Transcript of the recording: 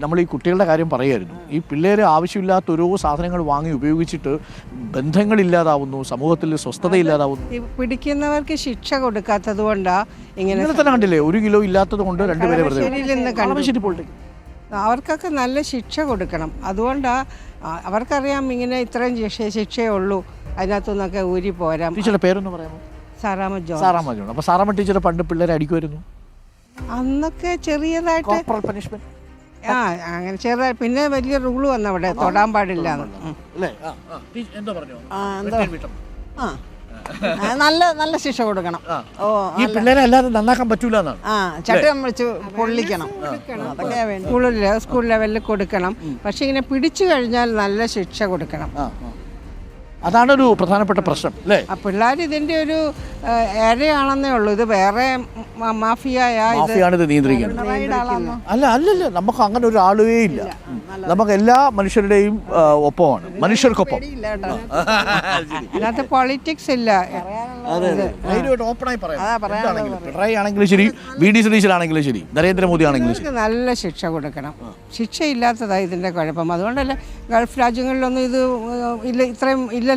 നമ്മൾ ഈ കുട്ടികളുടെ കാര്യം പറയുമായിരുന്നു. ഈ പിള്ളേർ ആവശ്യമില്ലാത്ത ഓരോ സാധനങ്ങൾ വാങ്ങി ഉപയോഗിച്ചിട്ട് ബന്ധങ്ങളില്ലാതാവുന്നു, സമൂഹത്തിൽ സ്വസ്ഥതയില്ലാതാവുന്നു. പിടിക്കുന്നവർക്ക് ശിക്ഷ കൊടുക്കാത്തത് കൊണ്ടാണ് ഇങ്ങനെ തന്നെ കണ്ടില്ലേ, 1 കിലോ ഇല്ലാത്തത് കൊണ്ട് 2 പേരെ വെറുതെ. അവർക്കൊക്കെ നല്ല ശിക്ഷ കൊടുക്കണം. അതുകൊണ്ടാണ് അവർക്കറിയാം ഇങ്ങനെ ഇത്രയും ശിക്ഷയേ ഉള്ളൂ, അതിനകത്തുനിന്നൊക്കെ ഊരി പോരാം. ടീച്ചറുടെ പേരൊന്ന് പറയാമോ? സാറാമ്മ ജോൺ. സാറാമ്മ ജോൺ. അപ്പോൾ സാറാമ്മ ടീച്ചർ പണ്ട് പിള്ളേരെ അടിക്കുമായിരുന്നു? അന്നൊക്കെ ചെറിയതായിട്ട് പണിഷ്മെന്റ്. അങ്ങനെ ചെറുതായി. പിന്നെ വലിയ റൂള് വന്നവിടെ തൊടാൻ പാടില്ല. നല്ല ശിക്ഷ കൊടുക്കണം. ഈ പിള്ളേരെ അല്ലാതെ നന്നാക്കാൻ പറ്റൂല എന്നാണ്. ചട്ടം വെച്ച് പൊള്ളിക്കണം. സ്കൂൾ ലെവലിൽ കൊടുക്കണം. പക്ഷെ ഇങ്ങനെ പിടിച്ചു കഴിഞ്ഞാൽ നല്ല ശിക്ഷ കൊടുക്കണം. അതാണൊരു പ്രധാനപ്പെട്ട പ്രശ്നം അല്ലേ? പിള്ളേർ ഇതിന്റെ ഒരു ഏരയാണെന്നേ ഉള്ളൂ. ഇത് വേറെ മാഫിയാണ് ഇത് നിയന്ത്രിക്കുന്നത്. അല്ലല്ല, നമുക്ക് അങ്ങനെ ഒരു ആളുവേ ഇല്ല. നമുക്ക് എല്ലാ മനുഷ്യരുടെയും ഒപ്പമാണ്, മനുഷ്യർക്കൊപ്പം. അതിനകത്ത് പൊളിറ്റിക്സ് ഇല്ല. ഓപ്പണായി പറയാം. പിണറായി ആണെങ്കിലും ശരി, VD സതീശനാണെങ്കിലും ശരി, നരേന്ദ്രമോദി ആണെങ്കിലും ശരി, നല്ല ശിക്ഷ കൊടുക്കണം. ശിക്ഷയില്ലാത്തതാണ് ഇതിന്റെ കുഴപ്പം. അതുകൊണ്ടല്ലേ ഗൾഫ് രാജ്യങ്ങളിലൊന്നും ഇത് ഇല്ല, ഇത്രയും ഇല്ലല്ലോ.